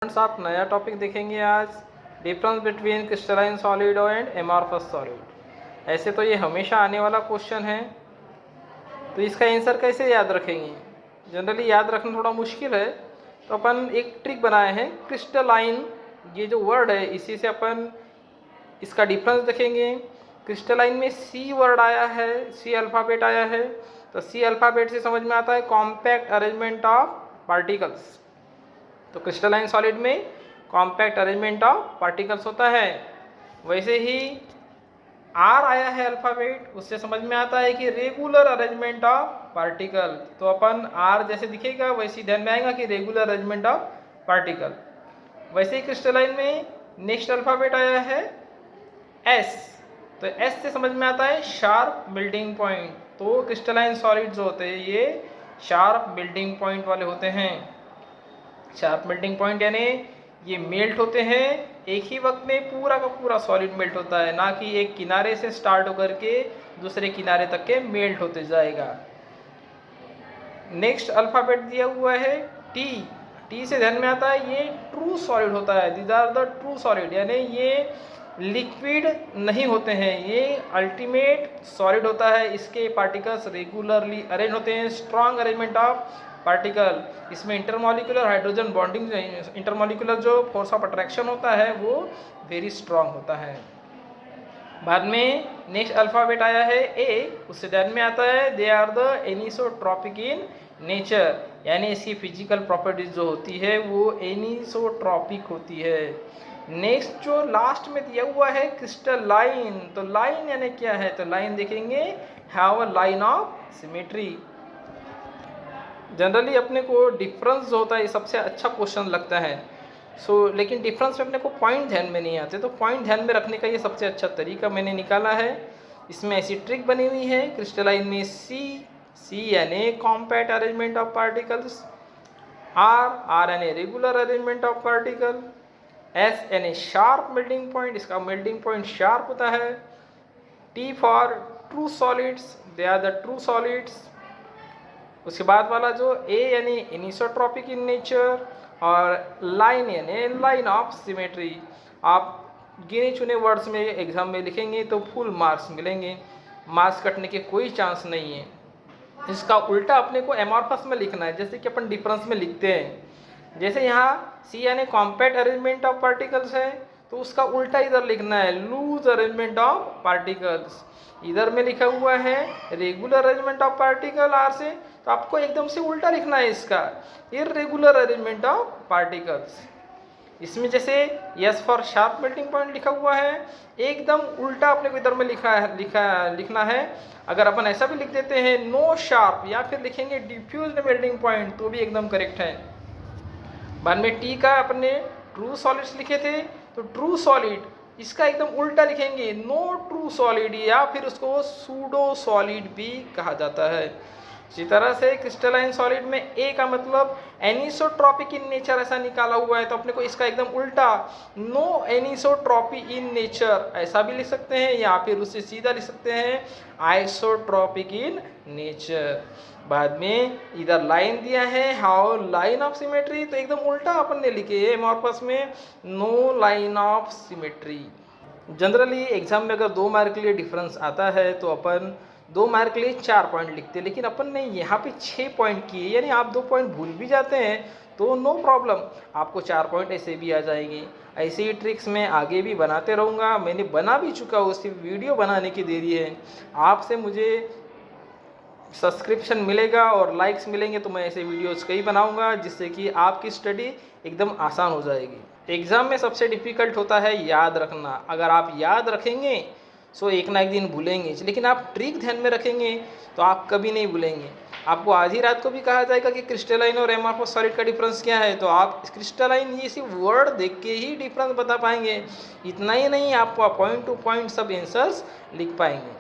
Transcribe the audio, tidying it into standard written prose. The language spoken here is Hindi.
फ्रेंड्स, आप नया टॉपिक देखेंगे आज। Difference between crystalline solid and amorphous solid. ऐसे तो ये हमेशा आने वाला क्वेश्चन है, तो इसका आंसर कैसे याद रखेंगे? जनरली याद रखना थोड़ा मुश्किल है, तो अपन एक ट्रिक बनाए हैं। क्रिस्टलाइन ये जो वर्ड है, इसी से अपन इसका डिफरेंस देखेंगे। क्रिस्टलाइन में सी वर्ड आया है, सी अल्फ़ाबेट आया है, तो सी अल्फ़ाबेट से समझ में आता है कॉम्पैक्ट अरेंजमेंट ऑफ पार्टिकल्स। तो क्रिस्टलाइन सॉलिड में कॉम्पैक्ट अरेंजमेंट ऑफ पार्टिकल्स होता है। वैसे ही आर आया है अल्फ़ाबेट, उससे समझ में आता है कि रेगुलर अरेंजमेंट ऑफ पार्टिकल। तो अपन आर जैसे दिखेगा वैसे ध्यान में आएगा कि रेगुलर अरेंजमेंट ऑफ पार्टिकल। वैसे ही क्रिस्टलाइन में नेक्स्ट अल्फ़ाबेट आया है एस, तो एस से समझ में आता है शार्प मेल्टिंग पॉइंट। तो क्रिस्टलाइन सॉलिड जो होते हैं ये शार्प मेल्टिंग पॉइंट वाले होते हैं। शार्प मेल्टिंग पॉइंट यानी ये मेल्ट होते हैं एक ही वक्त में, पूरा का पूरा सॉलिड मेल्ट होता है, ना कि एक किनारे से स्टार्ट होकर के दूसरे किनारे तक के मेल्ट होते जाएगा। नेक्स्ट अल्फ़ाबेट दिया हुआ है टी। टी से ध्यान में आता है ये ट्रू सॉलिड होता है। These are the true solid, यानी ये लिक्विड नहीं होते हैं, ये अल्टीमेट सॉलिड होता है। इसके पार्टिकल्स रेगुलरली अरेंज होते हैं, स्ट्रॉन्ग अरेंजमेंट ऑफ पार्टिकल। इसमें इंटरमॉलिक्यूलर हाइड्रोजन बॉन्डिंग, इंटरमॉलिक्यूलर जो फोर्स ऑफ अट्रैक्शन होता है वो वेरी स्ट्रॉन्ग होता है। बाद में नेक्स्ट अल्फ़ाबेट आया है ए, उससे ध्यान में आता है they are the anisotropic in nature, यानी इसकी फिजिकल प्रॉपर्टीज जो होती है वो एनिसोट्रॉपिक होती है। नेक्स्ट जो लास्ट में दिया हुआ है क्रिस्टलाइन, तो लाइन यानी क्या है? तो लाइन देखेंगे have a line of symmetry. Generally अपने को डिफरेंस जो होता है ये सबसे अच्छा क्वेश्चन लगता है। लेकिन डिफरेंस में अपने को पॉइंट ध्यान में नहीं आते, तो पॉइंट ध्यान में रखने का ये सबसे अच्छा तरीका मैंने निकाला है। इसमें ऐसी ट्रिक बनी हुई है। क्रिस्टलाइन में सी यानी compact arrangement of particles, R यानी regular arrangement of particle, S यानी शार्प मेल्टिंग पॉइंट, इसका मेल्टिंग पॉइंट शार्प होता है, T for true solids, they are the true solids. उसके बाद वाला जो ए यानी एनिसोट्रॉपिक इन नेचर, और लाइन यानी लाइन ऑफ सिमेट्री। आप गिने चुने वर्ड्स में एग्जाम में लिखेंगे तो फुल मार्क्स मिलेंगे, मार्क्स कटने के कोई चांस नहीं है। इसका उल्टा अपने को एमॉर्फस में लिखना है, जैसे कि अपन डिफरेंस में लिखते हैं। जैसे यहाँ सी यानी कॉम्पैक्ट अरेंजमेंट ऑफ पार्टिकल्स है, तो उसका उल्टा इधर लिखना है लूज अरेंजमेंट ऑफ पार्टिकल्स। इधर में लिखा हुआ है regular arrangement of particle are से, तो आपको एकदम से उल्टा लिखना है इसका इर्रेगुलर अरेंजमेंट ऑफ पार्टिकल्स। इसमें जैसे yes for sharp melting point लिखा हुआ है, एकदम उल्टा अपने को इधर में लिखना है। अगर अपन ऐसा भी लिख देते हैं नो शार्प, या फिर लिखेंगे डिफ्यूज्ड मेल्टिंग पॉइंट, तो भी एकदम करेक्ट है। बाद में टी का अपने ट्रू सॉलिड्स लिखे थे, तो ट्रू सॉलिड इसका एकदम उल्टा लिखेंगे नो ट्रू सॉलिड, या फिर उसको सूडो सॉलिड भी कहा जाता है। इसी तरह से क्रिस्टलाइन सॉलिड में ए का मतलब एनिसोट्रॉपिक इन नेचर ऐसा निकाला हुआ है, तो अपने को इसका एकदम उल्टा नो एनिसोट्रॉपी इन नेचर ऐसा भी लिख सकते हैं, या फिर उससे सीधा लिख सकते हैं आइसोट्रॉपिक इन नेचर। बाद में इधर लाइन दिया है हाउ लाइन ऑफ सिमेट्री, तो एकदम उल्टा अपन ने लिखे है एमॉर्फस में no line of symmetry. Generally exam में अगर 2 मार्क के लिए डिफरेंस आता है तो अपन 2 मार्क के लिए 4 पॉइंट लिखते हैं, लेकिन अपन ने यहाँ पे 6 पॉइंट किए, यानी आप 2 पॉइंट भूल भी जाते हैं तो नो प्रॉब्लम, आपको 4 पॉइंट ऐसे भी आ जाएंगे। ऐसे ही ट्रिक्स मैं आगे भी बनाते रहूँगा, मैंने बना भी चुका हूँ, उसकी वीडियो बनाने की देरी है। आपसे मुझे सब्सक्रिप्शन मिलेगा और लाइक्स मिलेंगे तो मैं ऐसे वीडियोस कई बनाऊंगा, जिससे कि आपकी स्टडी एकदम आसान हो जाएगी। एग्ज़ाम में सबसे डिफ़िकल्ट होता है याद रखना। अगर आप याद रखेंगे सो एक ना एक दिन भूलेंगे, लेकिन आप ट्रिक ध्यान में रखेंगे तो आप कभी नहीं भूलेंगे। आपको आधी रात को भी कहा जाएगा कि क्रिस्टलाइन और एमॉर्फस सॉलिड का डिफरेंस क्या है, तो आप क्रिस्टलाइन ये सिर्फ वर्ड देख के ही डिफरेंस बता पाएंगे। इतना ही नहीं, आप पॉइंट टू पॉइंट सब आंसर्स लिख पाएंगे।